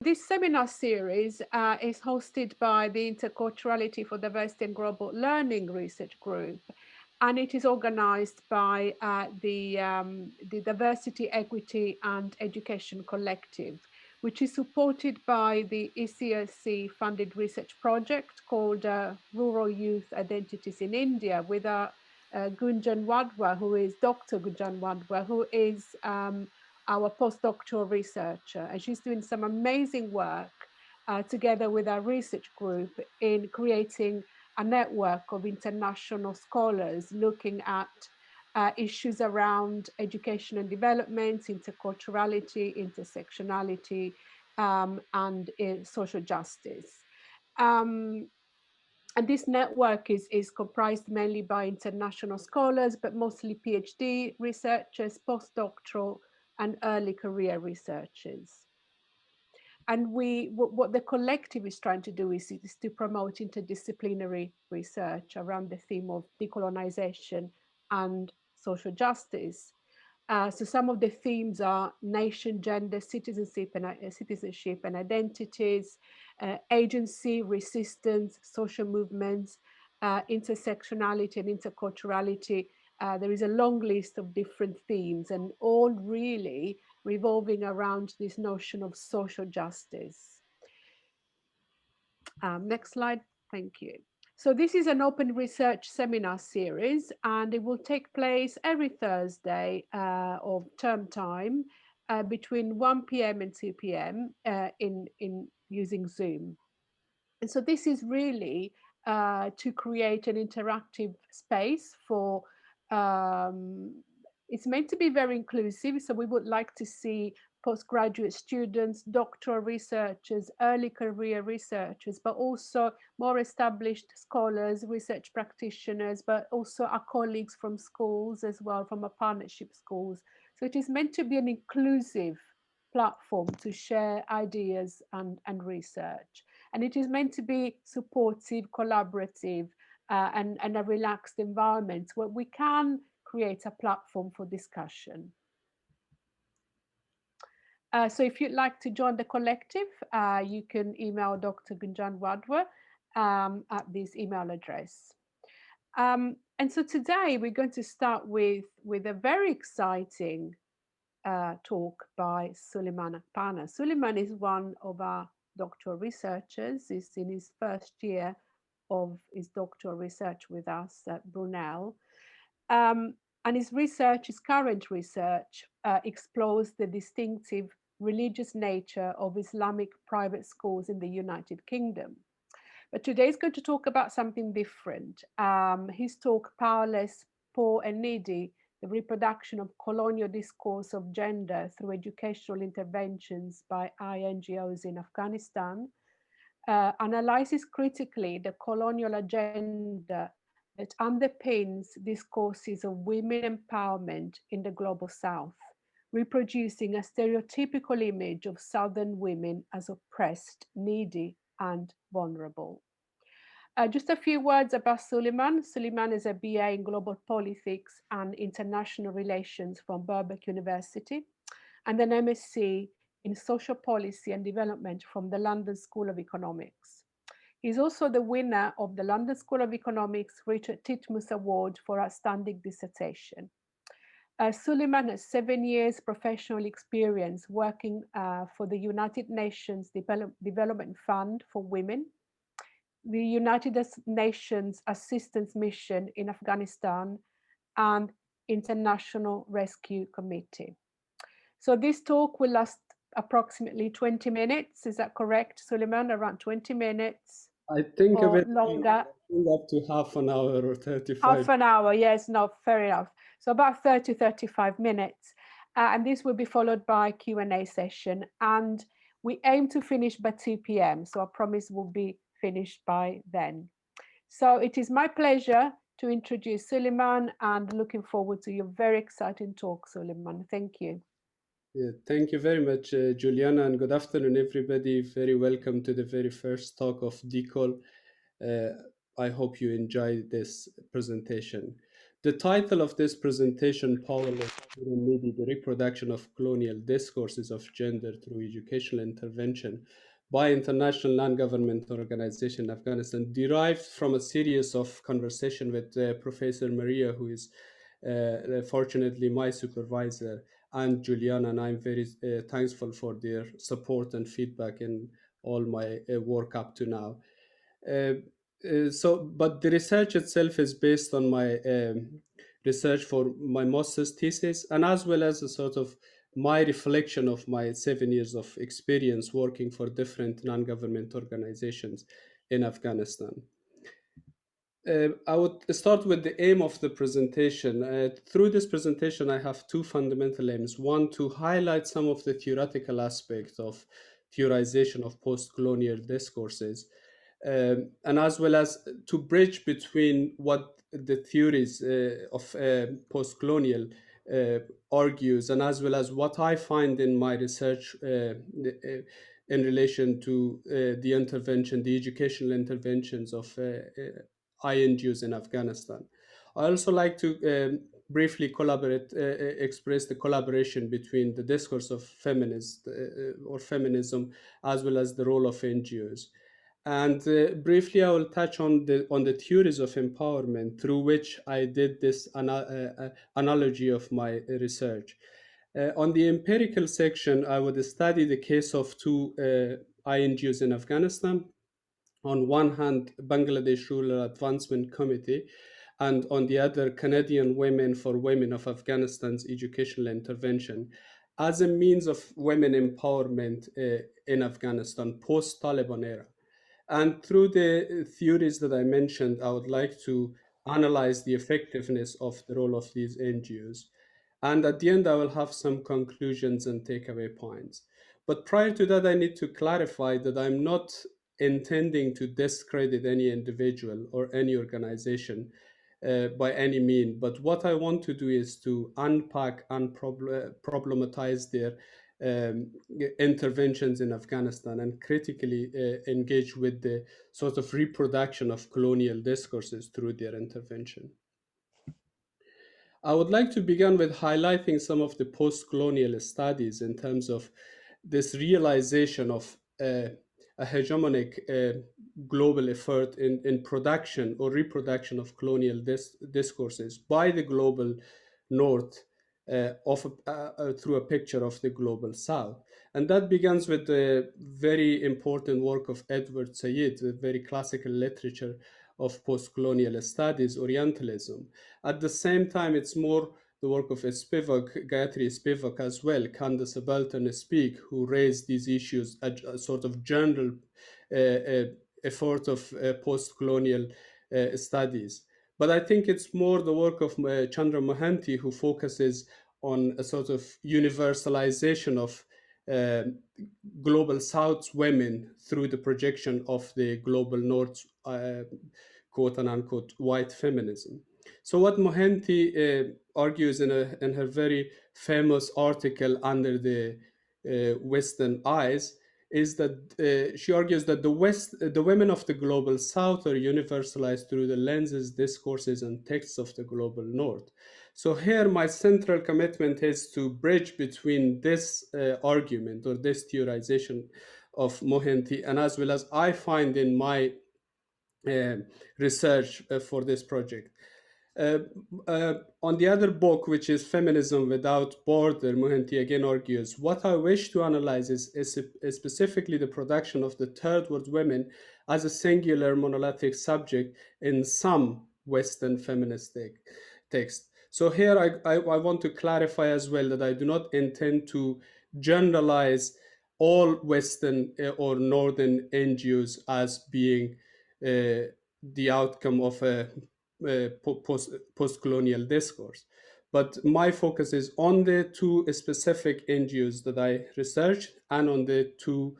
This seminar series is hosted by the Interculturality for Diversity and Global Learning Research Group, and it is organized by the Diversity, Equity and Education Collective, which is supported by the ECSC funded research project called Rural Youth Identities in India, with Gunjan Wadhwa, who is Dr. Gunjan Wadhwa, who is our postdoctoral researcher, and she's doing some amazing work together with our research group in creating a network of international scholars looking at issues around education and development, interculturality, intersectionality, and social justice. And this network is comprised mainly by international scholars, but mostly PhD researchers, postdoctoral, and early career researchers. And what the collective is trying to do is to promote interdisciplinary research around the theme of decolonization and social justice. So some of the themes are nation, gender, citizenship and identities, agency, resistance, social movements, intersectionality and interculturality. There is a long list of different themes, and all really revolving around this notion of social justice. Next slide, thank you. So this is an open research seminar series, and it will take place every Thursday of term time between 1 p.m. and 2 p.m. In using Zoom. And so this is really to create an interactive space for, it's meant to be very inclusive. So we would like to see postgraduate students, doctoral researchers, early career researchers, but also more established scholars, research practitioners, but also our colleagues from schools as well, from our partnership schools. So it is meant to be an inclusive platform to share ideas and research. And it is meant to be supportive, collaborative, and a relaxed environment where we can create a platform for discussion. So if you'd like to join the collective, you can email Dr. Gunjan Wadhwa at this email address. And so today we're going to start with a very exciting talk by Sulaiman Haqpana. Sulaiman is one of our doctoral researchers. He's in his first year of his doctoral research with us at Brunel. And his research, his current research, explores the distinctive religious nature of Islamic private schools in the United Kingdom. But today he's going to talk about something different. His talk, Powerless, Poor and Needy, the reproduction of colonial discourse of gender through educational interventions by I-NGOs in Afghanistan, analyzes critically the colonial agenda that underpins discourses of women empowerment in the global South, reproducing a stereotypical image of Southern women as oppressed, needy, and vulnerable. Just a few words about Sulaiman. Sulaiman is a BA in Global Politics and International Relations from Birkbeck University, and an MSc in Social Policy and Development from the London School of Economics. He's also the winner of the London School of Economics Richard Titmuss Award for Outstanding Dissertation. Sulaiman has 7 years professional experience working for the United Nations Development Fund for Women, the United Nations Assistance Mission in Afghanistan, and International Rescue Committee. So this talk will last approximately 20 minutes. Is that correct, Sulaiman? Around 20 minutes? I think or a bit longer. up to half an hour or 35. Half an hour, yes, no, fair enough. So about 30, 35 minutes. And this will be followed by a Q&A session. And we aim to finish by 2 p.m. So I promise we'll be finished by then. So it is my pleasure to introduce Sulaiman, and looking forward to your very exciting talk, Sulaiman. Thank you. Yeah, thank you very much, Juliana, and good afternoon, everybody. Very welcome to the very first talk of DCOL. I hope you enjoy this presentation. The title of this presentation, Powerless, Maybe the Reproduction of Colonial Discourses of Gender Through Educational Intervention by International Non-Government Organization in Afghanistan, derived from a series of conversation with Professor Maria, who is fortunately my supervisor, and Juliana, and I'm very thankful for their support and feedback in all my work up to now. Uh, but the research itself is based on my research for my master's thesis, and as well as a sort of my reflection of my 7 years of experience working for different non-government organizations in Afghanistan. I would start with the aim of the presentation. Through this presentation, I have two fundamental aims. One, to highlight some of the theoretical aspects of theorization of post-colonial discourses, and as well as to bridge between what the theories of post-colonial argues, and as well as what I find in my research in relation to the intervention, the educational interventions of I-NGOs in Afghanistan. I also like to briefly express the collaboration between the discourse of feminist or feminism, as well as the role of NGOs. And briefly, I will touch on the theories of empowerment through which I did this analogy of my research. On the empirical section, I would study the case of two I-NGOs in Afghanistan. On one hand, Bangladesh Rural Advancement Committee, and on the other, Canadian Women for Women of Afghanistan's Educational Intervention, as a means of women empowerment in Afghanistan post-Taliban era. And through the theories that I mentioned, I would like to analyze the effectiveness of the role of these NGOs. And at the end, I will have some conclusions and takeaway points. But prior to that, I need to clarify that I'm not intending to discredit any individual or any organization by any mean. But what I want to do is to unpack and problematize their um, interventions in Afghanistan and critically engage with the sort of reproduction of colonial discourses through their intervention. I would like to begin with highlighting some of the post-colonial studies in terms of this realization of a hegemonic global effort in production or reproduction of colonial discourses by the global North through a picture of the global South. And that begins with the very important work of Edward Said, the very classical literature of post-colonial studies, Orientalism. At the same time, it's more the work of Spivak, Gayatri Spivak as well, Candace Belton Speak, who raised these issues, a sort of general effort of post-colonial studies. But I think it's more the work of Chandra Mohanty, who focuses on a sort of universalization of uh, global South's women through the projection of the global North's quote unquote white feminism. So what Mohanty argues in her very famous article Under the Western Eyes is that she argues that the women of the global South are universalized through the lenses, discourses, and texts of the global North. So here, my central commitment is to bridge between this argument or this theorization of Mohanty, and as well as I find in my uh, research for this project. Uh, on the other book, which is Feminism Without Border, Mohanty again argues, what I wish to analyze is specifically the production of the third world women as a singular monolithic subject in some Western feminist text. So here I want to clarify as well that I do not intend to generalize all Western or Northern NGOs as being the outcome of a post-colonial discourse. But my focus is on the two specific NGOs that I researched and on the two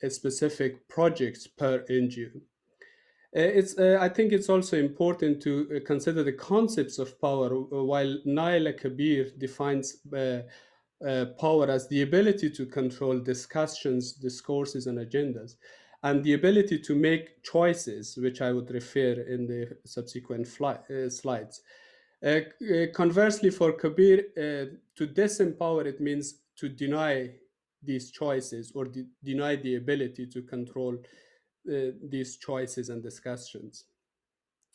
specific projects per NGO. I think it's also important to consider the concepts of power. While Naila Kabir defines power as the ability to control discussions, discourses, and agendas, and the ability to make choices, which I would refer in the subsequent slides. Conversely, for Kabir, to disempower it means to deny these choices or deny the ability to control these choices and discussions.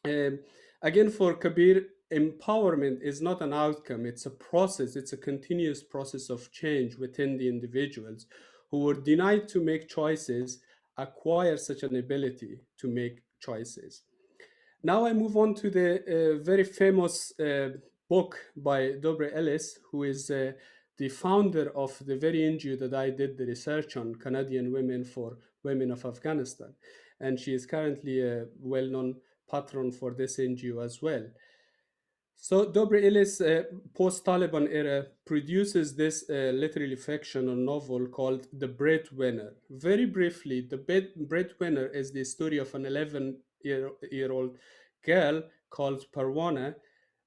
Um, Again, for Kabir, empowerment is not an outcome, it's a process, it's a continuous process of change within the individuals who were denied to make choices, acquire such an ability to make choices. Now I move on to the very famous book by Dobre Ellis, who is the founder of the very NGO that I did the research on, Canadian Women for Women of Afghanistan. And she is currently a well-known patron for this NGO as well. So Dobre Ellis, post-Taliban era, produces this literary fiction or novel called The Breadwinner. Very briefly, The Breadwinner is the story of an 11-year-old girl called Parwana,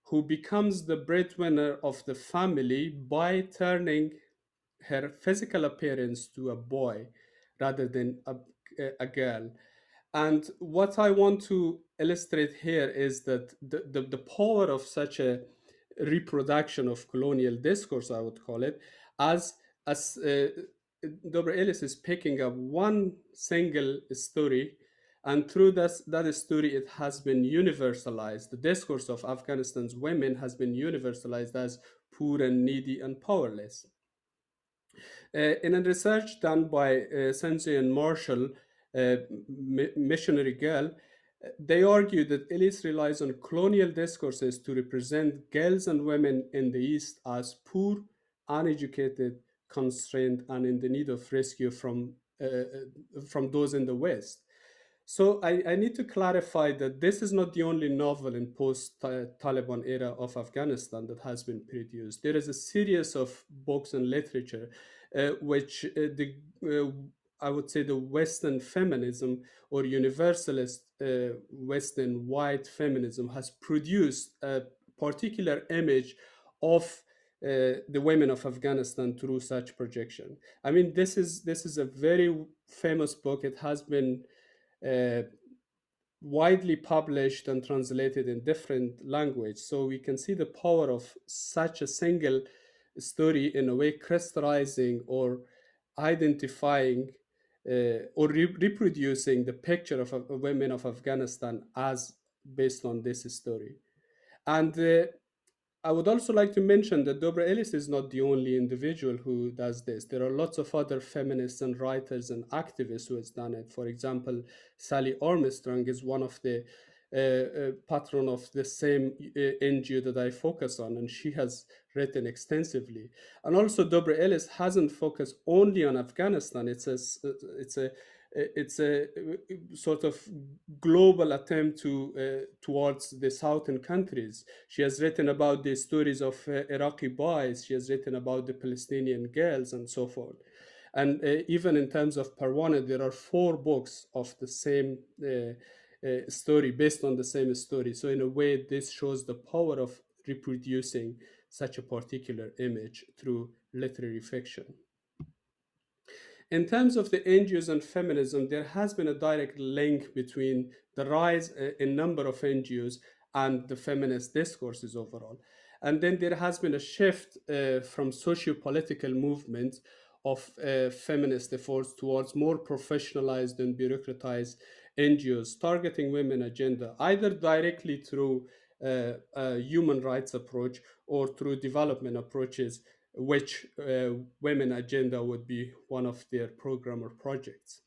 who becomes the breadwinner of the family by turning her physical appearance to a boy rather than a girl. And what I want to illustrate here is that the power of such a reproduction of colonial discourse, I would call it, as Dobre Ellis is picking up one single story, and through that story, it has been universalized. The discourse of Afghanistan's women has been universalized as poor and needy and powerless. In a research done by Sensei and Marshall, missionary girl, they argue that Ellis relies on colonial discourses to represent girls and women in the East as poor, uneducated, constrained, and in the need of rescue from those in the West. So I need to clarify that this is not the only novel in post-Taliban era of Afghanistan that has been produced. There is a series of books and literature which I would say the Western feminism or universalist Western white feminism has produced a particular image of the women of Afghanistan through such projection. I mean, this is a very famous book. It has been uh, widely published and translated in different language. So we can see the power of such a single story in a way crystallizing or identifying or reproducing the picture of women of Afghanistan as based on this story. And I would also like to mention that Dobra Ellis is not the only individual who does this. There are lots of other feminists and writers and activists who has done it. For example, Sally Armstrong is one of the patron of the same NGO that I focus on, and she has written extensively. And also, Dobra Ellis hasn't focused only on Afghanistan. It's a sort of global attempt towards the southern countries. She has written about the stories of Iraqi boys. She has written about the Palestinian girls and so forth. And even in terms of Parwana, there are 4 books of the same story, based on the same story. So in a way, this shows the power of reproducing such a particular image through literary fiction. In terms of the NGOs and feminism, there has been a direct link between the rise in number of NGOs and the feminist discourses overall. And then there has been a shift from socio-political movements of feminist efforts towards more professionalized and bureaucratized NGOs targeting women agenda, either directly through a human rights approach or through development approaches, which women agenda would be one of their program or projects.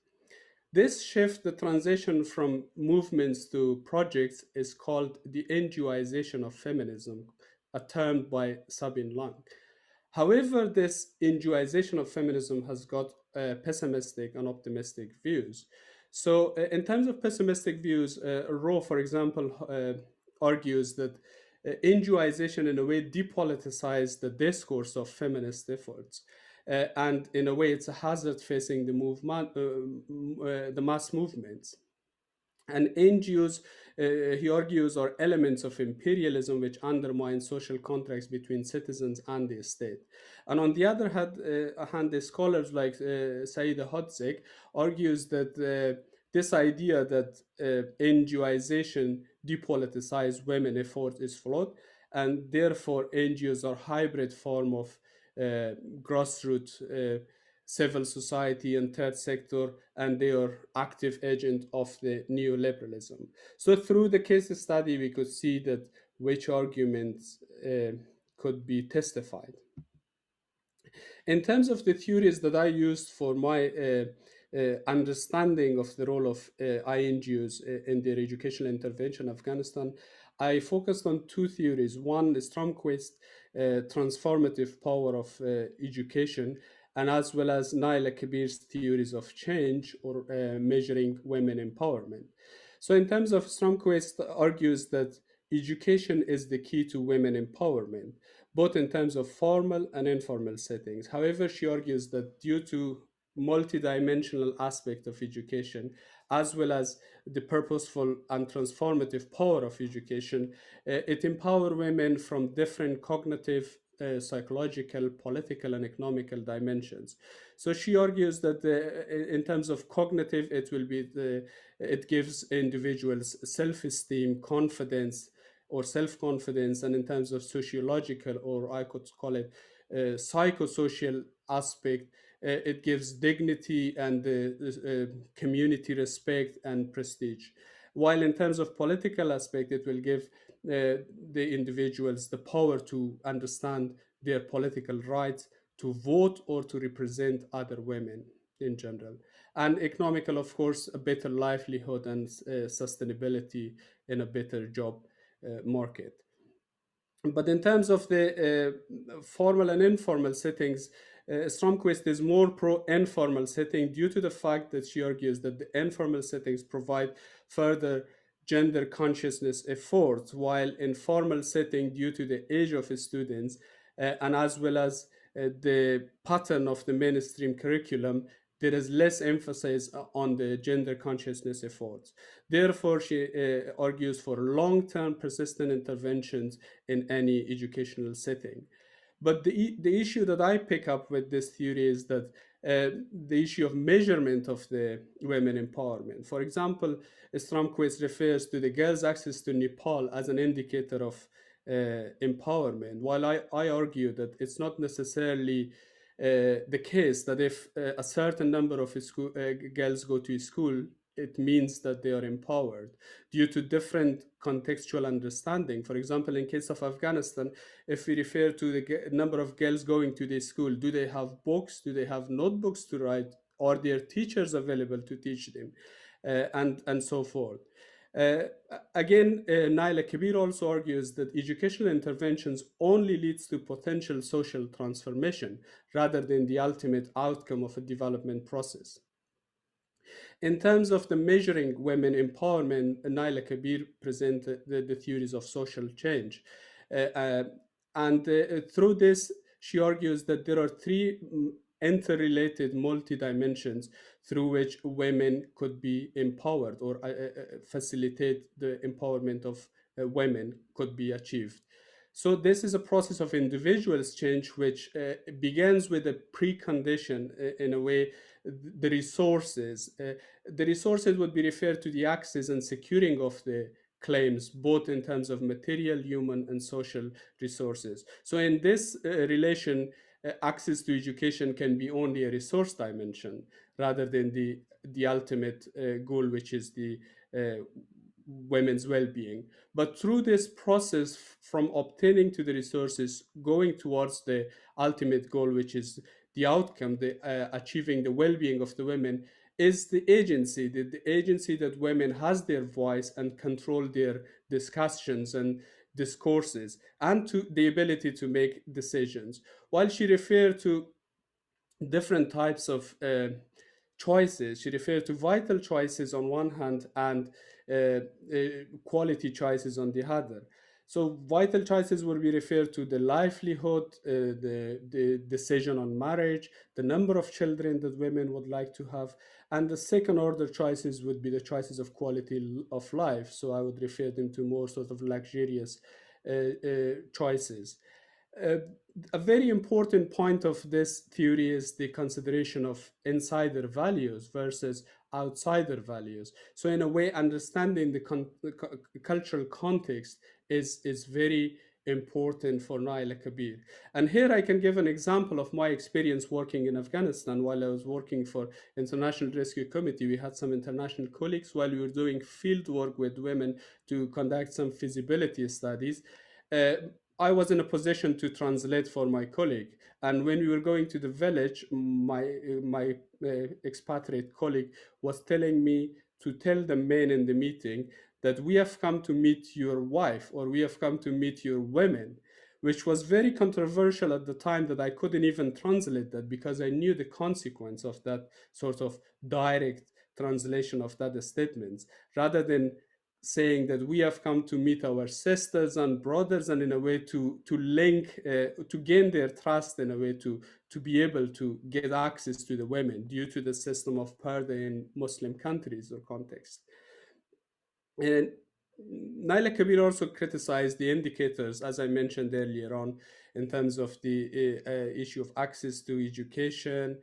This shift, the transition from movements to projects, is called the NGOization of feminism, a term by Sabine Lang. However, this NGOization of feminism has got pessimistic and optimistic views. So, in terms of pessimistic views, Rowe, for example, argues that NGOization in a way depoliticized the discourse of feminist efforts. And in a way, it's a hazard facing the movement, the mass movements. And NGOs, he argues, are elements of imperialism which undermine social contracts between citizens and the state. And on the other hand, the scholars like Saida Hodzic argues that this idea that NGOization depoliticized women effort is flawed, and therefore NGOs are hybrid form of grassroots civil society and third sector, and they are active agent of the neoliberalism. So through the case study, we could see that which arguments could be testified. In terms of the theories that I used for my understanding of the role of I-NGOs in their educational intervention in Afghanistan, I focused on two theories. One is Stromquist, transformative power of education, and as well as Naila Kabir's theories of change or measuring women empowerment. So in terms of Stromquist argues that education is the key to women empowerment, both in terms of formal and informal settings. However, she argues that due to multidimensional aspect of education, as well as the purposeful and transformative power of education, it empowers women from different cognitive, psychological, political, and economical dimensions. So she argues that in terms of cognitive, it gives individuals self-esteem, confidence, or self-confidence, and in terms of sociological, or I could call it psychosocial aspect, it gives dignity and community respect and prestige. While in terms of political aspect, it will give the individuals the power to understand their political rights, to vote, or to represent other women in general. And economical, of course, a better livelihood and sustainability in a better job market. But in terms of the formal and informal settings, Stromquist is more pro-informal setting due to the fact that she argues that the informal settings provide further gender consciousness efforts, while informal setting, due to the age of students and as well as the pattern of the mainstream curriculum, there is less emphasis on the gender consciousness efforts. Therefore, she argues for long-term persistent interventions in any educational setting. But the issue that I pick up with this theory is that the issue of measurement of the women empowerment. For example, Stromquist refers to the girls' access to Nepal as an indicator of empowerment, while I argue that it's not necessarily the case that if a certain number of girls go to school, it means that they are empowered due to different contextual understanding. For example, in case of Afghanistan, if we refer to the number of girls going to the school, do they have books? Do they have notebooks to write? Are there teachers available to teach them? And so forth. Uh, Naila Kabir also argues that educational interventions only leads to potential social transformation rather than the ultimate outcome of a development process. In terms of the measuring women empowerment, Naila Kabir presented the theories of social change. And through this, she argues that there are three interrelated multi-dimensions through which women could be empowered, or facilitate the empowerment of women could be achieved. So this is a process of individuals change, which begins with a precondition, in a way, the resources. The resources would be referred to the access and securing of the claims, both in terms of material, human, and social resources. So in this relation, access to education can be only a resource dimension rather than the ultimate goal, which is the women's well-being. But through this process, from obtaining to the resources, going towards the ultimate goal, which is the outcome, the achieving the well-being of the women, is the agency, the agency that women has their voice and control their discussions and discourses, and to the ability to make decisions. While she referred to different types of choices, she referred to vital choices on one hand and quality choices on the other. So vital choices will be referred to the livelihood, the decision on marriage, the number of children that women would like to have, and the second order choices would be the choices of quality of life. So I would refer them to more sort of luxurious choices. Uh, a very important point of this theory is the consideration of insider values versus outsider values. So in a way, understanding the cultural context is very important for Naila Kabir. And here I can give an example of my experience working in Afghanistan. While I was working for International Rescue Committee, we had some international colleagues while we were doing field work with women to conduct some feasibility studies. Uh, I was in a position to translate for my colleague. And when we were going to the village, my expatriate colleague was telling me to tell the men in the meeting that we have come to meet your wife, or we have come to meet your women, which was very controversial at the time, that I couldn't even translate that because I knew the consequence of that sort of direct translation of that statement, rather than saying that we have come to meet our sisters and brothers, and in a way to link to gain their trust, in a way to be able to get access to the women due to the system of parda in Muslim countries or context. And Naila Kabir also criticized the indicators, as I mentioned earlier on, in terms of the issue of access to education,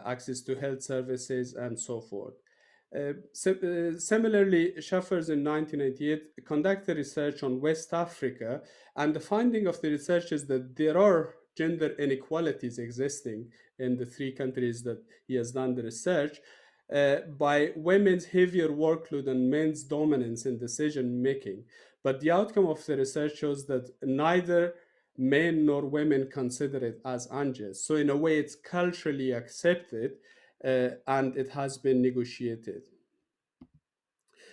access to health services, and so forth. Similarly, Schaffers in 1998 conducted research on West Africa, and the finding of the research is that there are gender inequalities existing in the three countries that he has done the research, by women's heavier workload and men's dominance in decision making. But the outcome of the research shows that neither men nor women consider it as unjust. So, in a way, it's culturally accepted, and it has been negotiated.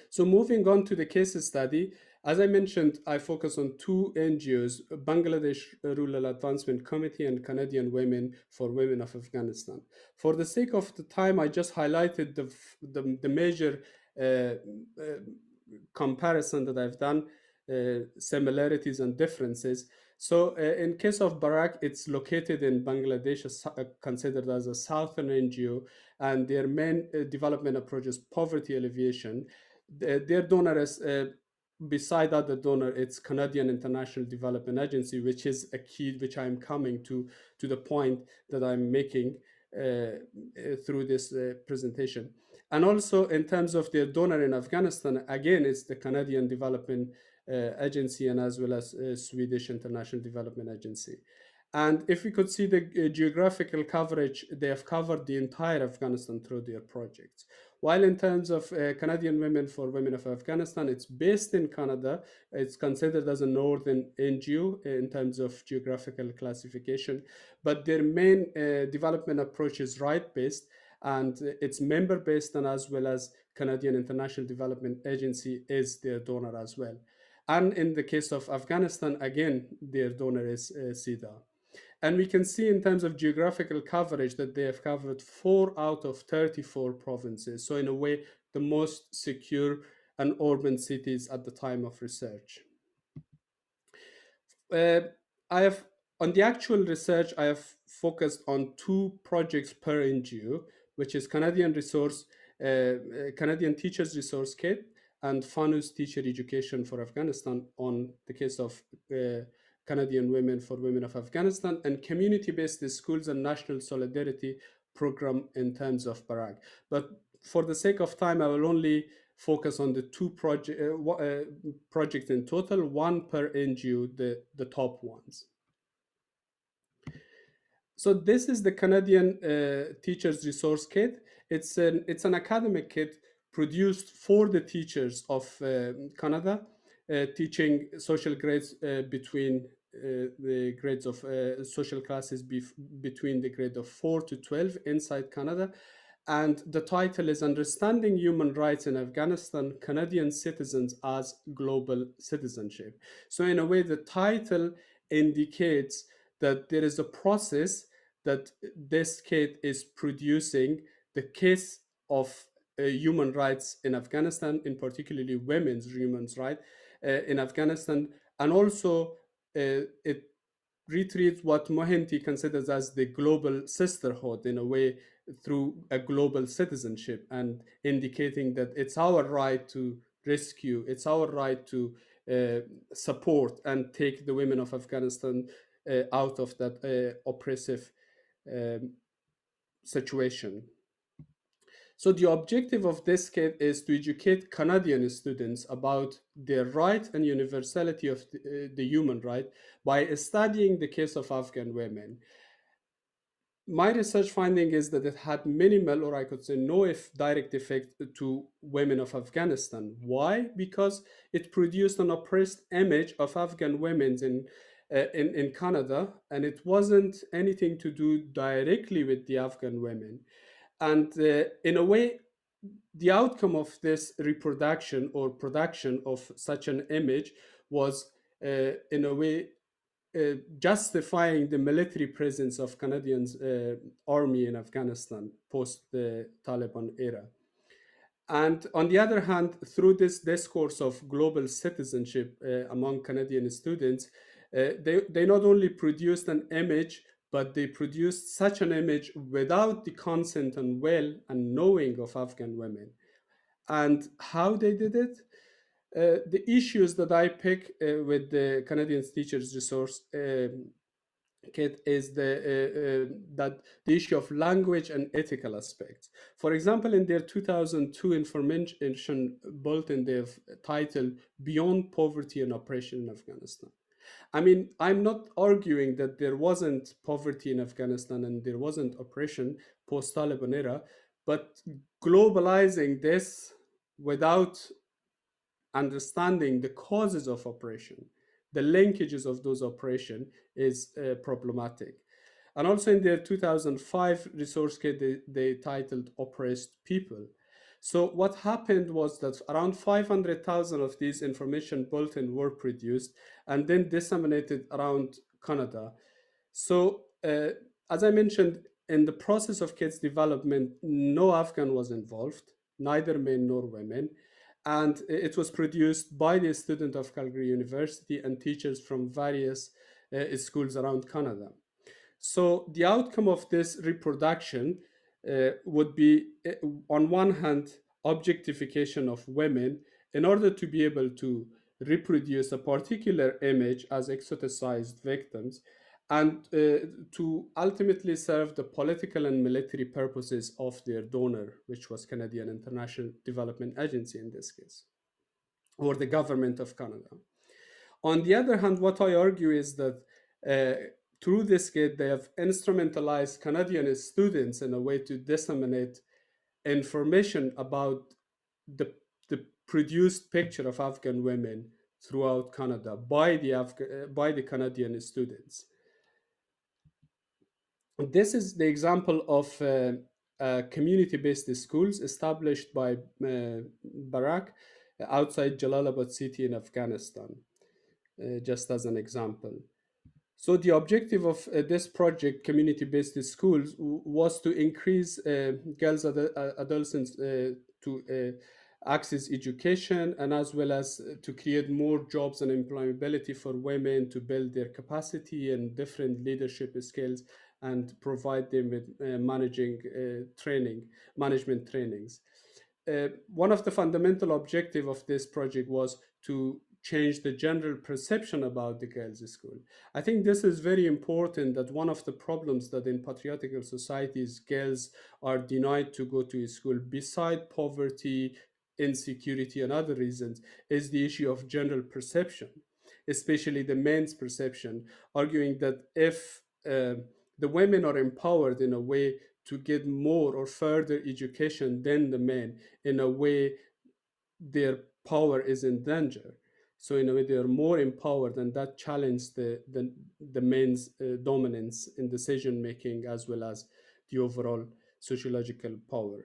So, moving on to the case study, as I mentioned, I focus on two NGOs, Bangladesh Rural Advancement Committee and Canadian Women for Women of Afghanistan. For the sake of the time, I just highlighted the major comparison that I've done, similarities and differences. So in case of BRAC, it's located in Bangladesh, considered as a southern NGO, and their main development approach is poverty alleviation. Their donor is, beside other donor, it's Canadian International Development Agency, which is a key, which I'm coming to the point that I'm making through this presentation. And also in terms of their donor in Afghanistan, again, it's the Canadian Development Agency, and as well as Swedish International Development Agency. And if we could see the geographical coverage, they have covered the entire Afghanistan through their projects. While in terms of Canadian Women for Women of Afghanistan, it's based in Canada. It's considered as a northern NGO in terms of geographical classification, but their main development approach is right-based, and it's member-based, and as well as Canadian International Development Agency is their donor as well. And in the case of Afghanistan, again, their donor is CEDA. And we can see in terms of geographical coverage that they have covered 4 out of 34 provinces. So in a way, the most secure and urban cities at the time of research. I have, on the actual research, I have focused on 2 projects per NGO, which is Canadian Canadian Teachers Resource Kit and FANUS Teacher Education for Afghanistan, on the case of Canadian Women for Women of Afghanistan, and community-based schools and national solidarity program in terms of BRAC. But for the sake of time, I will only focus on the 2 projects in total, 1 per NGO, the top ones. So this is the Canadian Teachers Resource Kit. It's an academic kit produced for the teachers of Canada, teaching social grades between the grades of social classes between the grade of 4 to 12 inside Canada. And the title is Understanding Human Rights in Afghanistan, Canadian Citizens as Global Citizenship. So in a way, the title indicates that there is a process that this kit is producing the case of human rights in Afghanistan, in particularly women's human rights in Afghanistan, and also it retreats what Mohanty considers as the global sisterhood, in a way, through a global citizenship, and indicating that it's our right to rescue, it's our right to support and take the women of Afghanistan out of that oppressive situation. So the objective of this kit is to educate Canadian students about their right and universality of the human right by studying the case of Afghan women. My research finding is that it had minimal, or I could say no, if direct effect to women of Afghanistan. Why? Because it produced an oppressed image of Afghan women in Canada, and it wasn't anything to do directly with the Afghan women. And in a way, the outcome of this reproduction or production of such an image was, in a way, justifying the military presence of Canadians' army in Afghanistan post the Taliban era. And on the other hand, through this discourse of global citizenship among Canadian students, they not only produced an image, but they produced such an image without the consent and will and knowing of Afghan women. And how they did it? The issues that I pick with the Canadian Teachers Resource Kit is that the issue of language and ethical aspects. For example, in their 2002 information bulletin, they've titled "Beyond Poverty and Oppression in Afghanistan." I mean, I'm not arguing that there wasn't poverty in Afghanistan and there wasn't oppression post-Taliban era, but globalizing this without understanding the causes of oppression, the linkages of those oppression is problematic. And also in their 2005 resource kit, they titled Oppressed People. So what happened was that around 500,000 of these information bulletins were produced and then disseminated around Canada. So as I mentioned, in the process of kits development, no Afghan was involved, neither men nor women, and it was produced by the student of Calgary University and teachers from various schools around Canada. So the outcome of this reproduction would be, on one hand, objectification of women in order to be able to reproduce a particular image as exoticized victims and to ultimately serve the political and military purposes of their donor, which was Canadian International Development Agency in this case, or the government of Canada. On the other hand, what I argue is that through this kit, they have instrumentalized Canadian students in a way to disseminate information about the, the produced picture of Afghan women throughout Canada by the Canadian students. This is the example of community-based schools established by BRAC outside Jalalabad city in Afghanistan, just as an example. So the objective of this project, community-based schools, was to increase girls adolescents to access education, and as well as to create more jobs and employability for women, to build their capacity and different leadership skills, and provide them with management trainings. One of the fundamental objectives of this project was to change the general perception about the girls' school. I think this is very important, that one of the problems that in patriarchal societies, girls are denied to go to school, beside poverty, insecurity, and other reasons, is the issue of general perception, especially the men's perception, arguing that if the women are empowered in a way to get more or further education than the men, in a way their power is in danger. So in a way they are more empowered, and that challenges the men's dominance in decision making as well as the overall sociological power.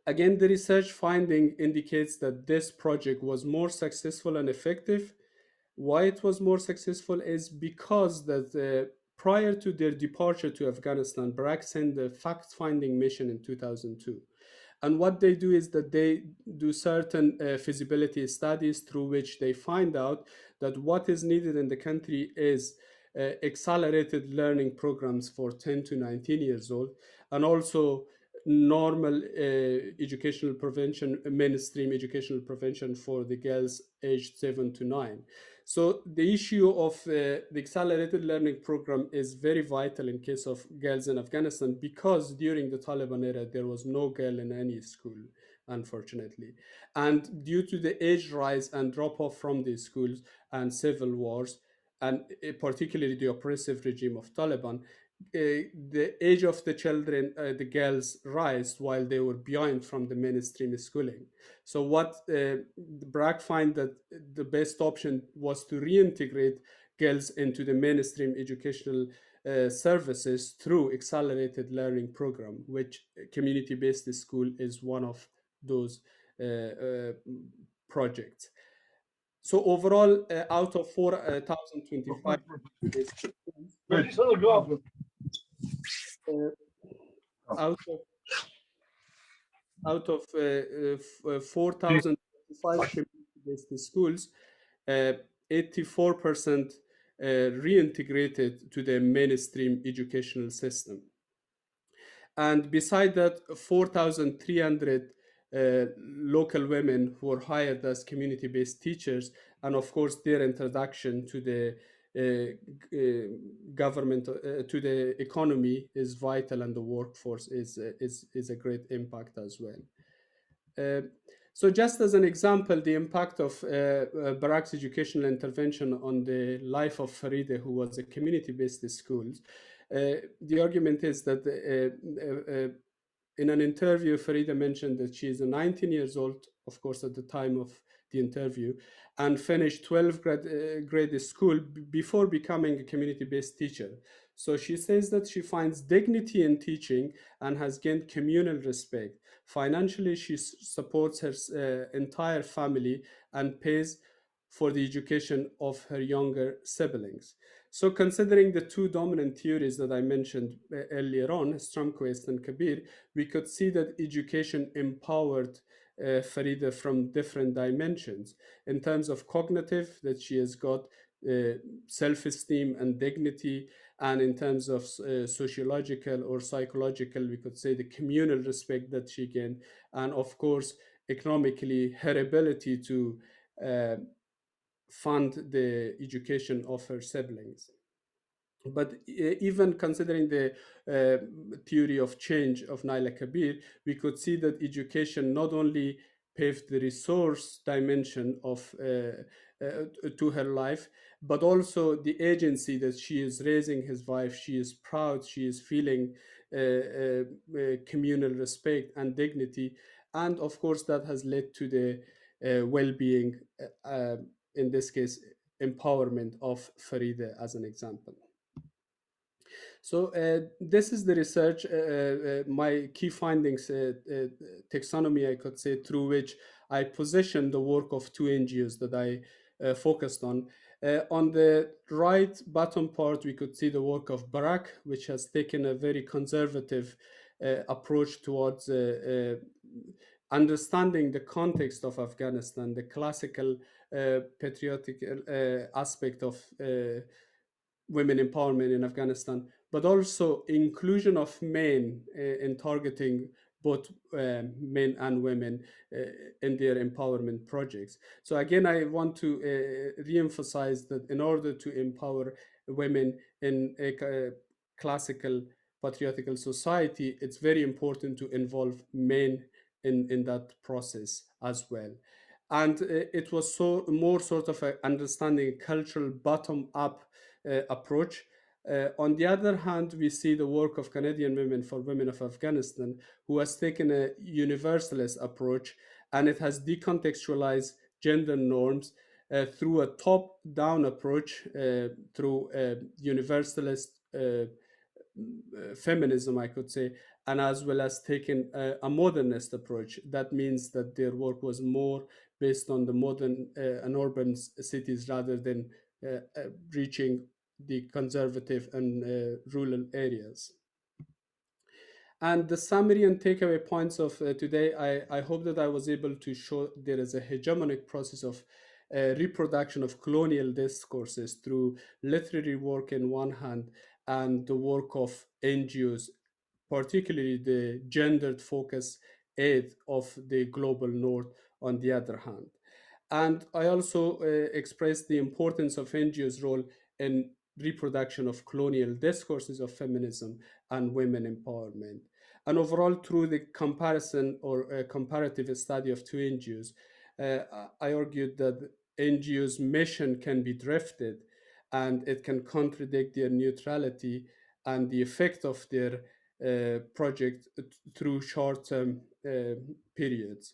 Again, the research finding indicates that this project was more successful and effective. Why it was more successful is because that prior to their departure to Afghanistan, BRAC sent a fact-finding mission in 2002. And what they do is that they do certain feasibility studies through which they find out that what is needed in the country is accelerated learning programs for 10 to 19 years old, and also normal educational prevention, mainstream educational prevention for the girls aged 7 to 9. So the issue of the accelerated learning program is very vital in case of girls in Afghanistan, because during the Taliban era there was no girl in any school, unfortunately, and due to the age rise and drop off from these schools and civil wars, and particularly the oppressive regime of Taliban, the age of the children, the girls, rise while they were behind from the mainstream schooling. So what the BRAC find that the best option was to reintegrate girls into the mainstream educational services through accelerated learning program, which community-based school is one of those projects. So overall, out of 4,025 out of 4,005 community-based schools, 84% reintegrated to the mainstream educational system. And beside that, 4,300 local women who were hired as community-based teachers, and of course their introduction to the government, to the economy is vital, and the workforce is a great impact as well. So just as an example, the impact of BRAC's educational intervention on the life of Farida, who was a community-based school, the argument is that in an interview, Farida mentioned that she is 19 years old, of course, at the time of the interview, and finished 12th grade school before becoming a community-based teacher. So she says that she finds dignity in teaching and has gained communal respect. Financially, she supports her entire family and pays for the education of her younger siblings. So considering the two dominant theories that I mentioned earlier on, Stromquist and Kabir, we could see that education empowered Farida from different dimensions. In terms of cognitive, that she has got self-esteem and dignity, and in terms of sociological or psychological, we could say the communal respect that she gained, and of course, economically, her ability to fund the education of her siblings. But even considering the theory of change of Naila Kabir, we could see that education not only paved the resource dimension of to her life, but also the agency that she is raising his wife. She is proud. She is feeling communal respect and dignity, and of course that has led to the well-being. In this case, empowerment of Farida, as an example. So this is the research, my key findings, taxonomy, I could say, through which I position the work of two NGOs that I focused on. On the right bottom part, we could see the work of BRAC, which has taken a very conservative approach towards understanding the context of Afghanistan, the classical patriotic aspect of women empowerment in Afghanistan, but also inclusion of men in targeting both men and women in their empowerment projects. So again, I want to re-emphasize that in order to empower women in a classical patriotical society, it's very important to involve men in that process as well. And it was so more sort of a understanding a cultural bottom-up approach. On the other hand, we see the work of Canadian Women for Women of Afghanistan, who has taken a universalist approach, and it has decontextualized gender norms through a top-down approach, through universalist feminism, I could say, and as well as taking a modernist approach. That means that their work was more based on the modern and urban cities rather than reaching the conservative and rural areas. And the summary and takeaway points of today, I hope that I was able to show there is a hegemonic process of reproduction of colonial discourses through literary work in one hand and the work of NGOs, particularly the gendered focus aid of the global north on the other hand. And I also expressed the importance of NGOs' role in reproduction of colonial discourses of feminism and women empowerment. And overall, through the comparison or comparative study of two NGOs, I argued that NGOs' mission can be drifted and it can contradict their neutrality and the effect of their project through short-term periods.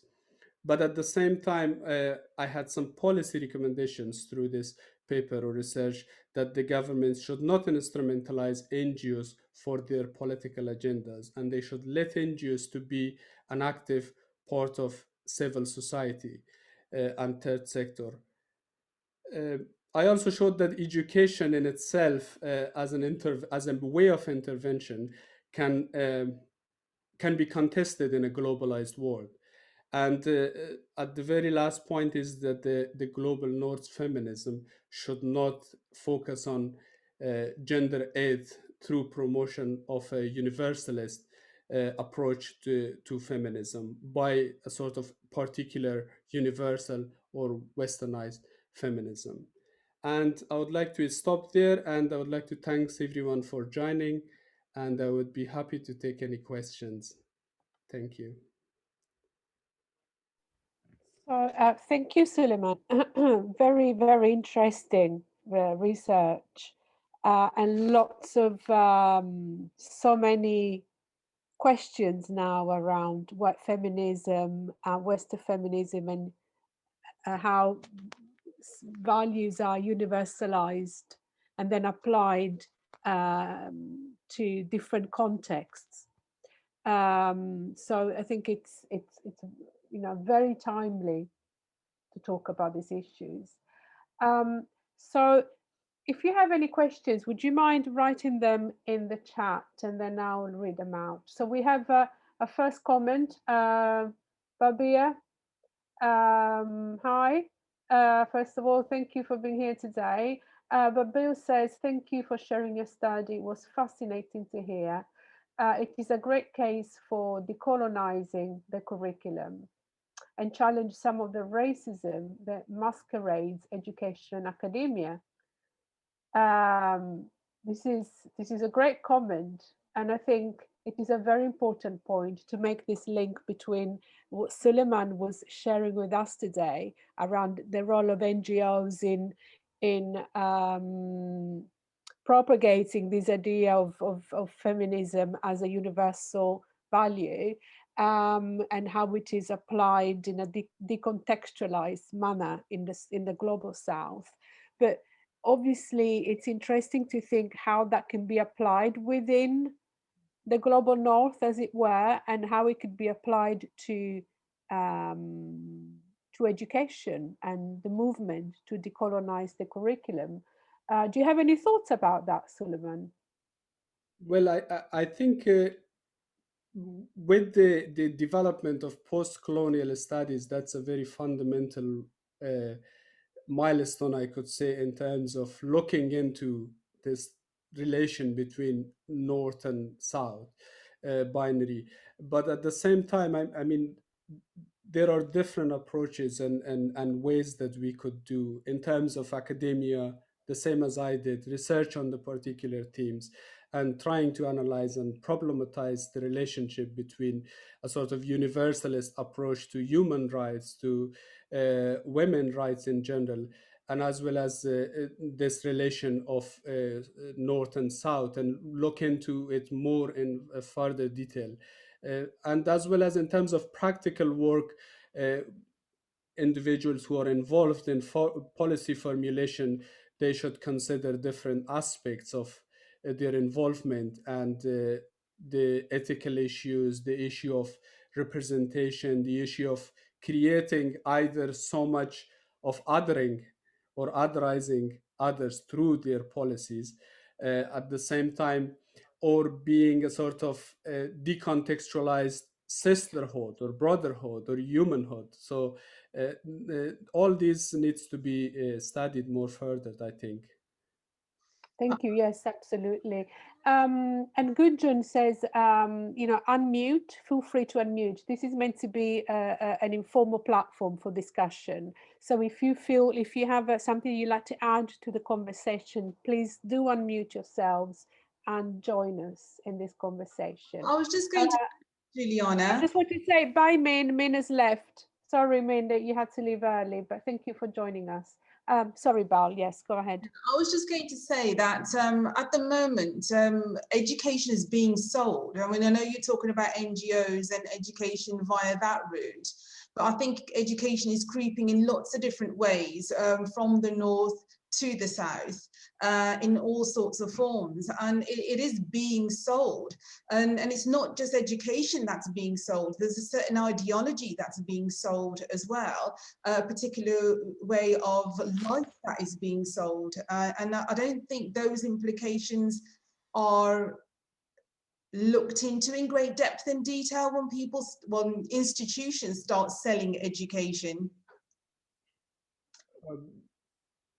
But at the same time, I had some policy recommendations through this paper or research that the government should not instrumentalize NGOs for their political agendas, and they should let NGOs to be an active part of civil society and third sector. Uh, I also showed that education in itself, as a way of intervention, can can be contested in a globalized world. And at the very last point is that the global north feminism should not focus on gender aid through promotion of a universalist approach to feminism by a sort of particular universal or westernized feminism. And I would like to stop there, and I would like to thank everyone for joining, and I would be happy to take any questions. Thank you. So, thank you, Suleiman. Very, very interesting research, and lots of so many questions now around what feminism, Western feminism, and how values are universalized and then applied to different contexts. So I think it's very timely to talk about these issues. So if you have any questions, would you mind writing them in the chat and then I'll read them out. So we have a first comment, Babia. Hi. First of all, thank you for being here today. But Bill says, thank you for sharing your study. It was fascinating to hear. It is a great case for decolonizing the curriculum and challenge some of the racism that masquerades education and academia. Um, this is a great comment, and I think it is a very important point to make this link between what Suleiman was sharing with us today around the role of NGOs in propagating this idea of feminism as a universal value, and how it is applied in a decontextualized manner in the global south. But obviously, it's interesting to think how that can be applied within the global north, as it were, and how it could be applied um, to education and the movement to decolonize the curriculum. Do you have any thoughts about that, Suleiman? Well, I think with the development of post-colonial studies, that's a very fundamental uh, milestone, I could say, in terms of looking into this relation between North and South binary. But at the same time, I mean, there are different approaches and ways that we could do in terms of academia, the same as I did, research on the particular themes and trying to analyze and problematize the relationship between a sort of universalist approach to human rights, to women rights in general, and as well as this relation of North and South, and look into it more in further detail. And as well as in terms of practical work, uh, individuals who are involved in policy formulation, they should consider different aspects of their involvement and the ethical issues, the issue of representation, the issue of creating either so much of othering or otherizing others through their policies, at the same time, or being a sort of decontextualized sisterhood or brotherhood or humanhood. So all this needs to be studied more further, I think. Thank you. Yes, absolutely. And Gunjan says, unmute, feel free to unmute. This is meant to be an informal platform for discussion. So if you have something you'd like to add to the conversation, please do unmute yourselves and join us in this conversation. I was just going to, Juliana. I just want to say bye, Min. Min has left. Sorry, Min, that you had to leave early, but thank you for joining us. Sorry, Bal. Yes, go ahead. I was just going to say that at the moment, education is being sold. I mean, I know you're talking about NGOs and education via that route, but I think education is creeping in lots of different ways, from the north to the south, in all sorts of forms, and it is being sold, and it's not just education that's being sold. There's a certain ideology that's being sold as well, a particular way of life that is being sold, and I don't think those implications are looked into in great depth and detail when institutions start selling education.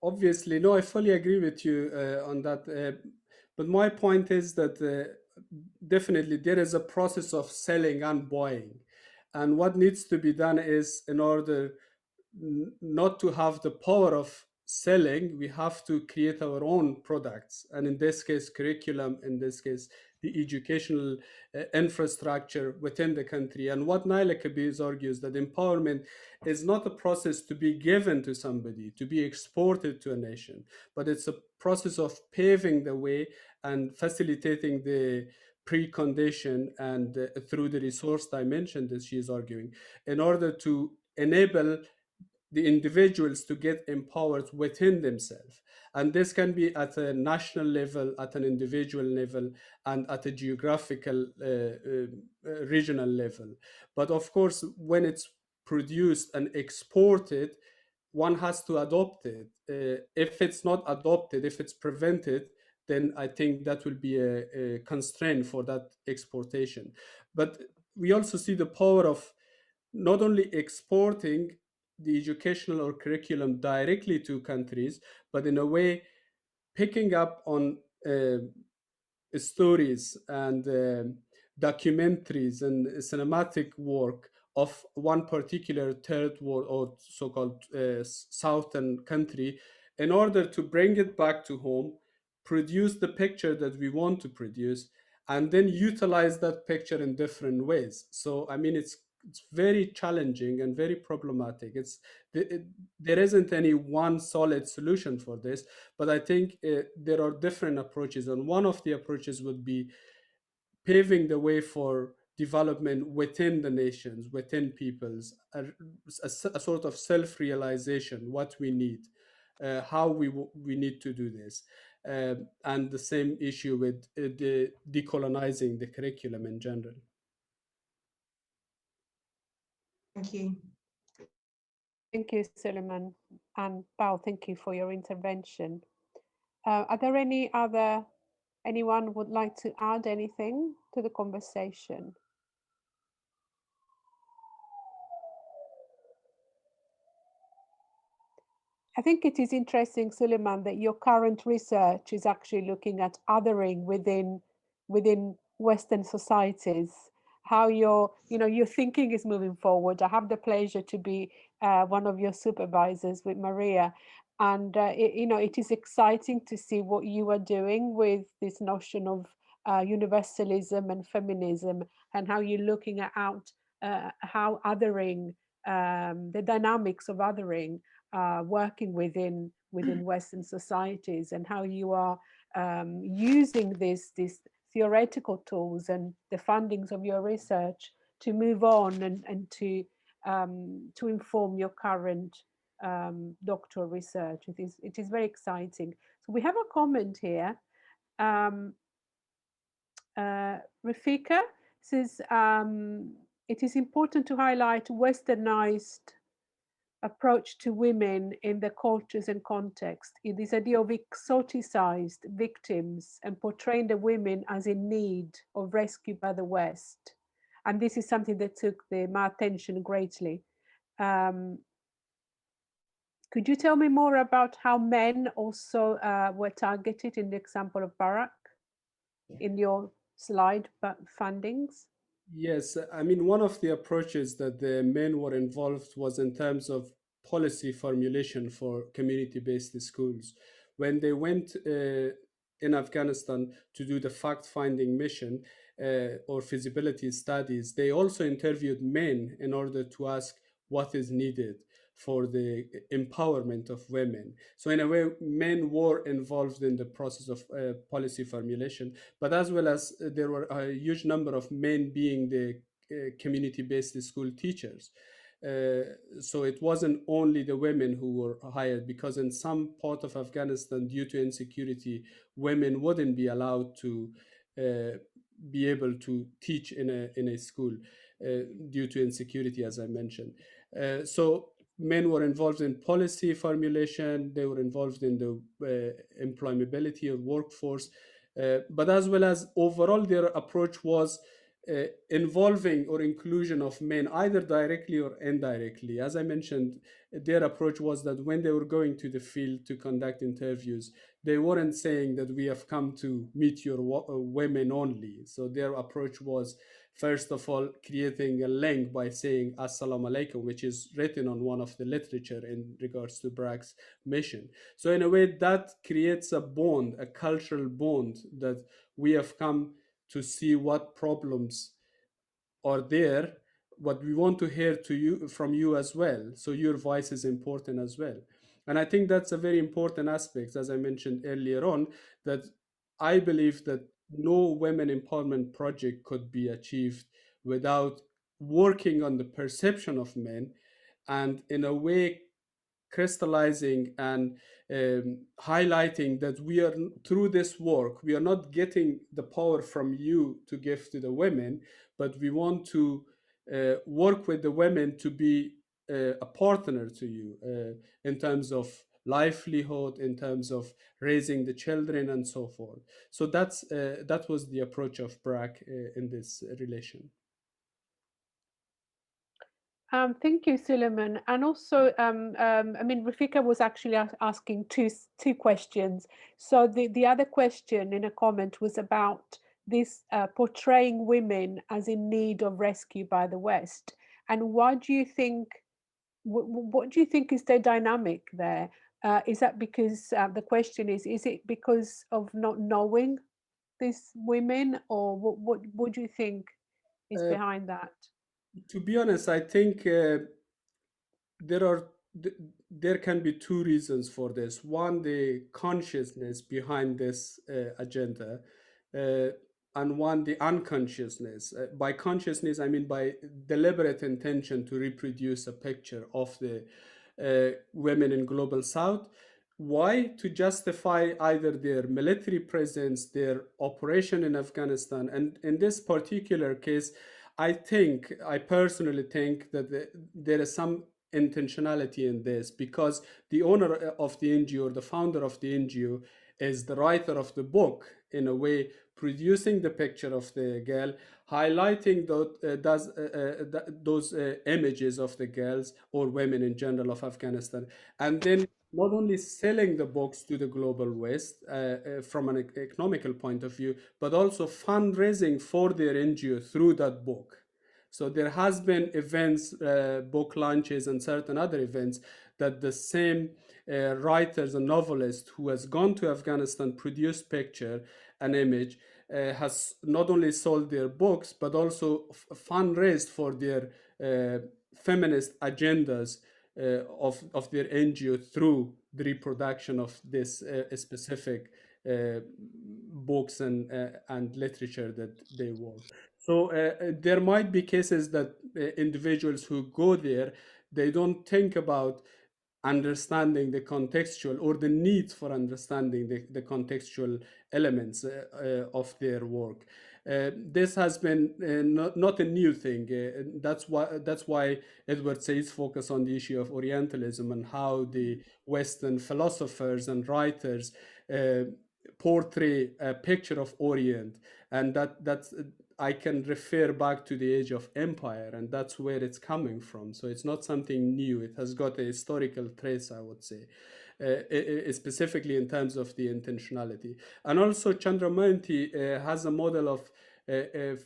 Obviously, no, I fully agree with you on that. But my point is that definitely there is a process of selling and buying. And what needs to be done is, in order not to have the power of selling, we have to create our own products. And in this case, curriculum, in this case, the educational infrastructure within the country. And what Naila Kabiz argues, that empowerment is not a process to be given to somebody, to be exported to a nation, but it's a process of paving the way and facilitating the precondition and through the resource dimension that she is arguing, in order to enable the individuals to get empowered within themselves. And this can be at a national level, at an individual level, and at a geographical, regional level. But of course, when it's produced and exported, one has to adopt it. If it's not adopted, if it's prevented, then I think that will be a constraint for that exportation. But we also see the power of not only exporting the educational or curriculum directly to countries, but in a way picking up on stories and documentaries and cinematic work of one particular third world or so-called southern country, in order to bring it back to home, produce the picture that we want to produce, and then utilize that picture in different ways. So I mean, it's very challenging and very problematic. There isn't any one solid solution for this, but I think there are different approaches, and one of the approaches would be paving the way for development within the nations, within peoples, a sort of self-realization, what we need, how we need to do this. And the same issue with the decolonizing the curriculum in general. Thank you. Thank you, Sulaiman. And Bao, thank you for your intervention. Are there anyone would like to add anything to the conversation? I think it is interesting, Sulaiman, that your current research is actually looking at othering within Western societies. How your thinking is moving forward. I have the pleasure to be one of your supervisors with Maria, and it is exciting to see what you are doing with this notion of universalism and feminism, and how you're looking at how othering, the dynamics of othering, working within Western societies, and how you are using these theoretical tools and the fundings of your research to move on and to inform your current doctoral research. It is very exciting. So we have a comment here. Rafika says it is important to highlight westernized approach to women in the cultures and context, in this idea of exoticized victims and portraying the women as in need of rescue by the West. And this is something that took my attention greatly. Could you tell me more about how men also were targeted in the example of BRAC? in your slide fundings? Yes, I mean, one of the approaches that the men were involved was in terms of policy formulation for community-based schools. When they went in Afghanistan to do the fact-finding mission or feasibility studies, they also interviewed men in order to ask what is needed for the empowerment of women. So in a way, men were involved in the process of policy formulation, but as well as there were a huge number of men being the community-based school teachers. So it wasn't only the women who were hired, because in some part of Afghanistan, due to insecurity, women wouldn't be allowed to be able to teach in a school due to insecurity, as I mentioned. So men were involved in policy formulation, they were involved in the employability of workforce, but as well as overall their approach was involving or inclusion of men either directly or indirectly. As I mentioned, their approach was that when they were going to the field to conduct interviews, they weren't saying that we have come to meet your women only. So their approach was, first of all, creating a link by saying Assalamu alaikum, which is written on one of the literature in regards to BRAC's mission. So in a way, that creates a bond, a cultural bond, that we have come to see what problems are there, what we want to hear to you from you as well. So your voice is important as well. And I think that's a very important aspect, as I mentioned earlier on, that I believe that no women empowerment project could be achieved without working on the perception of men, and in a way crystallizing and highlighting that we are, through this work, we are not getting the power from you to give to the women, but we want to work with the women to be a partner to you in terms of livelihood, in terms of raising the children, and so forth. So that was the approach of BRAC in this relation. Thank you, Sulaiman. And also, I mean, Rafika was actually asking two questions. So the other question in a comment was about this portraying women as in need of rescue by the West. And why do you think, what do you think is the dynamic there? Is that because the question is it because of not knowing these women, or what do you think is behind that? To be honest, I think there are there can be two reasons for this. One, the consciousness behind this agenda, uh, and one, the unconsciousness. By consciousness, I mean by deliberate intention to reproduce a picture of the women in global south. Why? To justify either their military presence, their operation in Afghanistan, and in this particular case, I personally think that there is some intentionality in this, because the owner of the NGO, or the founder of the NGO, is the writer of the book, in a way producing the picture of the girl, highlighting those images of the girls or women in general of Afghanistan, and then not only selling the books to the global West from an economical point of view, but also fundraising for their NGO through that book. So there has been events, book launches, and certain other events that the same writers and novelists who has gone to Afghanistan, produced picture and image, has not only sold their books, but also fundraised for their feminist agendas of their NGO through the reproduction of this specific books and literature that they work. So there might be cases that individuals who go there, they don't think about understanding the contextual, or the need for understanding the contextual elements of their work. This has been not a new thing. That's why Edward Said's focus on the issue of Orientalism, and how the Western philosophers and writers portray a picture of Orient, and that's I can refer back to the age of empire, and that's where it's coming from. So it's not something new. It has got a historical trace, I would say. specifically in terms of the intentionality. And also Chandramounty has a model of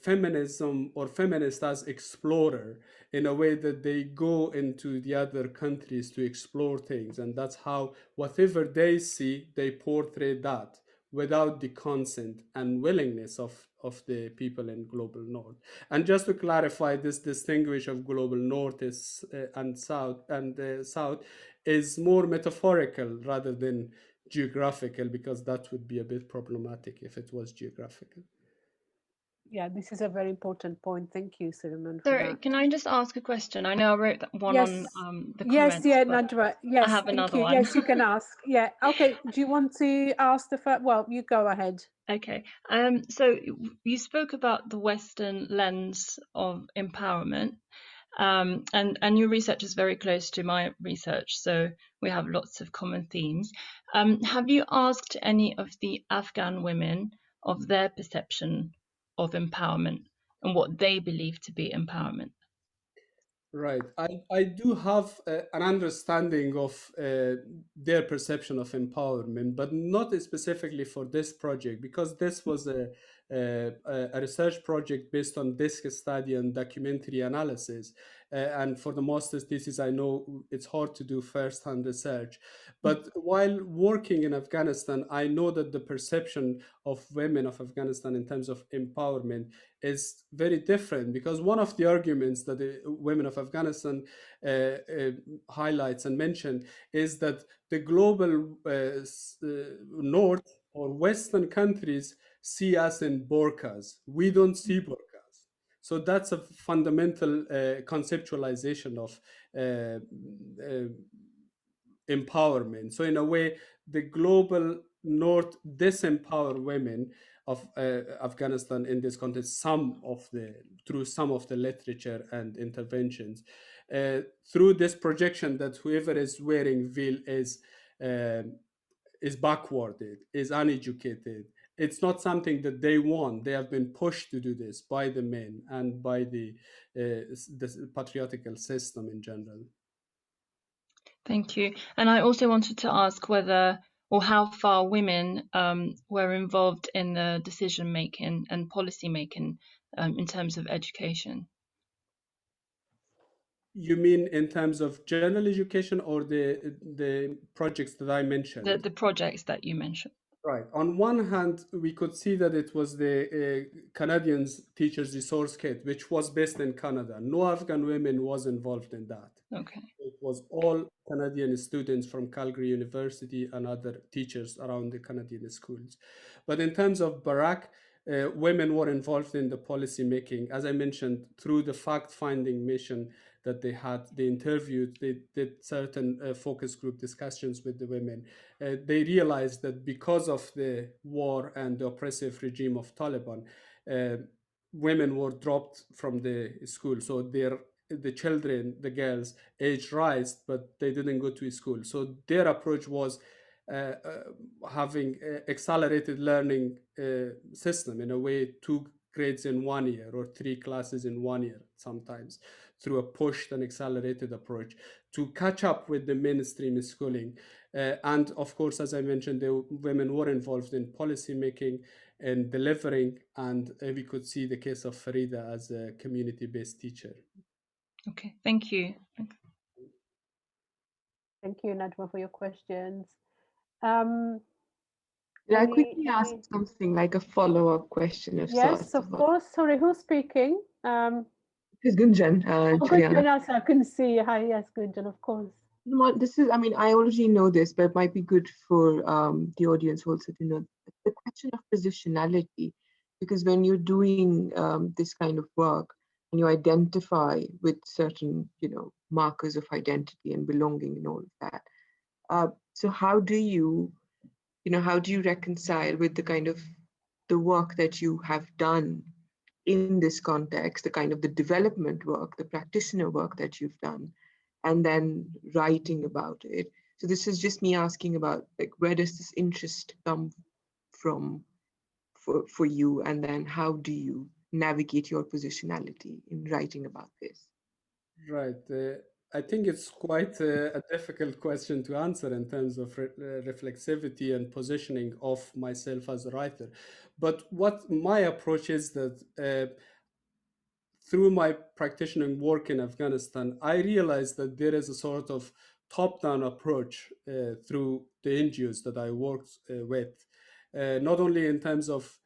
feminism or feminist as explorer, in a way that they go into the other countries to explore things, and that's how whatever they see, they portray that without the consent and willingness of the people in global north. And just to clarify, this distinguish of global north is and south is more metaphorical rather than geographical, because that would be a bit problematic if it was geographical. Yeah, this is a very important point. Thank you, Sulaiman, for Sorry, that. can I just ask a question? I know I wrote that one Yes. on the Yes, comments, yeah, but Najwa. Yes, I have thank another you. one. Yes, you can ask. Yeah. Okay. Do you want to ask the first? Well, you go ahead. Okay. So you spoke about the Western lens of empowerment, and your research is very close to my research, so we have lots of common themes. Have you asked any of the Afghan women of their perception of empowerment and what they believe to be empowerment? Right. I do have an understanding of their perception of empowerment, but not specifically for this project, because this was a research project based on disc study and documentary analysis. And for the master's thesis, I know it's hard to do first-hand research. But while working in Afghanistan, I know that the perception of women of Afghanistan in terms of empowerment is very different, because one of the arguments that the women of Afghanistan highlights and mentioned is that the global north or Western countries see us in burqas. We don't see burqas. So that's a fundamental conceptualization of empowerment. So in a way, the global north disempower women of Afghanistan in this context, through some of the literature and interventions, through this projection that whoever is wearing veil is backwarded, is uneducated. It's not something that they want. They have been pushed to do this by the men and by the patriarchal system in general. Thank you. And I also wanted to ask whether or how far women were involved in the decision making and policy making in terms of education. You mean in terms of general education or the projects that I mentioned? The projects that you mentioned. Right. On one hand, we could see that it was the Canadians Teachers Resource Kit, which was based in Canada. No Afghan women was involved in that. Okay. It was all Canadian students from Calgary University and other teachers around the Canadian schools. But in terms of BRAC, women were involved in the policy making, as I mentioned, through the fact-finding mission that they had. They interviewed, they did certain focus group discussions with the women. They realized that because of the war and the oppressive regime of Taliban, women were dropped from the school. So the children, the girls, age rise, but they didn't go to school. So their approach was having accelerated learning system, in a way, 2 grades in 1 year or 3 classes in 1 year sometimes, through a pushed and accelerated approach to catch up with the mainstream schooling. And of course, as I mentioned, the women were involved in policy making and delivering, and we could see the case of Farida as a community-based teacher. Okay, thank you. Thank you, Najwa, for your questions. Did I quickly ask something like a follow-up question of sorts? Yes, of course. Sorry, who's speaking? It's Gunjan. Gunjan, I couldn't see. Hi, yes, Gunjan, of course. This is, I mean, I already know this, but it might be good for the audience also to know the question of positionality, because when you're doing this kind of work and you identify with certain, markers of identity and belonging and all of that, so how do you reconcile with the kind of the work that you have done in this context, the kind of the development work, the practitioner work that you've done, and then writing about it? So this is just me asking about, like, where does this interest come from for you, and then how do you navigate your positionality in writing about this? Right. I think it's quite a difficult question to answer in terms of reflexivity and positioning of myself as a writer. But what my approach is that through my practicing work in Afghanistan, I realized that there is a sort of top-down approach through the NGOs that I worked with, not only in terms of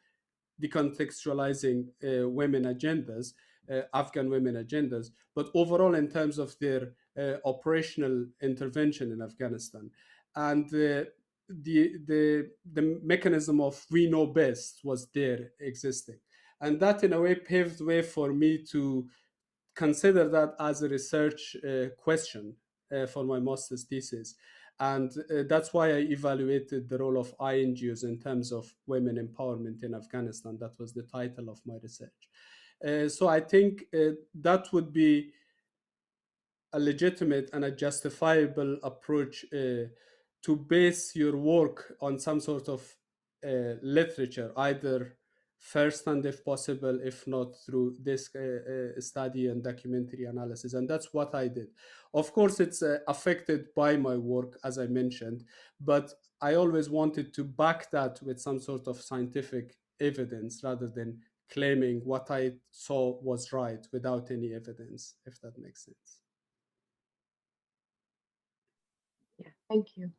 decontextualizing women agendas, Afghan women agendas, but overall in terms of their operational intervention in Afghanistan. And the mechanism of we know best was there existing. And that in a way paved way for me to consider that as a research question for my master's thesis. And that's why I evaluated the role of I-NGOs in terms of women empowerment in Afghanistan. That was the title of my research. So I think that would be a legitimate and a justifiable approach to base your work on some sort of literature, either first-hand if possible, if not through this study and documentary analysis. And that's what I did. Of course, it's affected by my work, as I mentioned, but I always wanted to back that with some sort of scientific evidence rather than claiming what I saw was right without any evidence, if that makes sense. Yeah, thank you.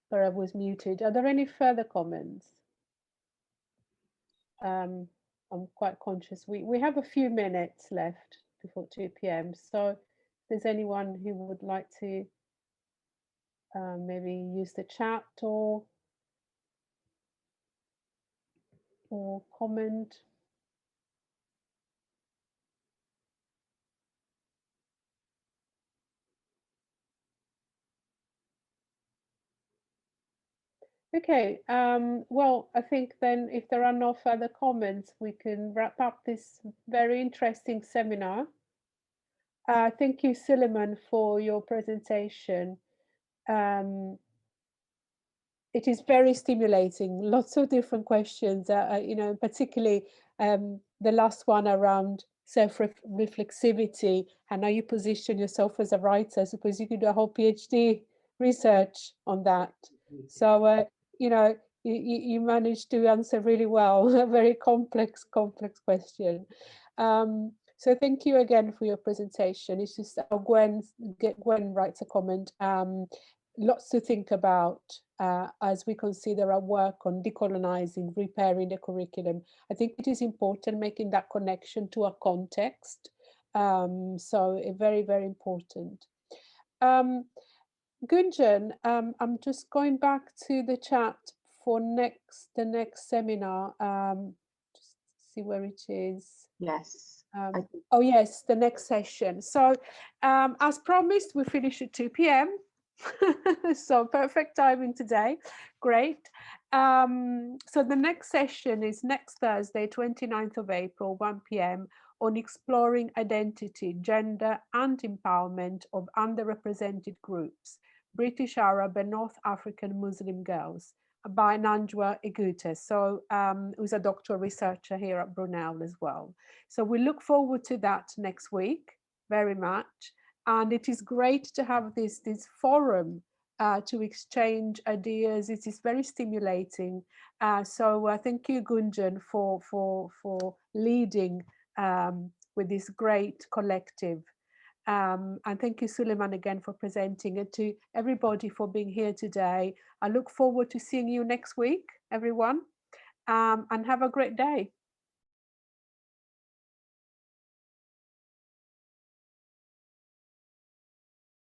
Sorry, I was muted. Are there any further comments? I'm quite conscious. We have a few minutes left before 2 p.m. So if there's anyone who would like to maybe use the chat or comment. Okay, well, I think then if there are no further comments, we can wrap up this very interesting seminar. Thank you, Sulaiman, for your presentation. It is very stimulating, lots of different questions, you know, particularly the last one around self-reflexivity and how you position yourself as a writer. I suppose you could do a whole PhD research on that. So, you know, you managed to answer really well, a very complex question. So thank you again for your presentation. It's just Gwen writes a comment. Lots to think about as we consider our work on decolonizing, repairing the curriculum. I think it is important making that connection to our context. So very, very important. Gunjan, I'm just going back to the chat for the next seminar. Just see where it is. Yes. Oh yes, the next session. So as promised, we finish at 2 p.m. So perfect timing today. Great. So the next session is next Thursday, 29th of April, 1 p.m. on exploring identity, gender and empowerment of underrepresented groups, British Arab and North African Muslim girls, by Nanjwa Igute. So who's a doctoral researcher here at Brunel as well. So we look forward to that next week very much. And it is great to have this forum to exchange ideas. It is very stimulating. So thank you, Gunjan, for leading with this great collective. And thank you, Sulaiman, again for presenting, and to everybody for being here today. I look forward to seeing you next week, everyone, and have a great day.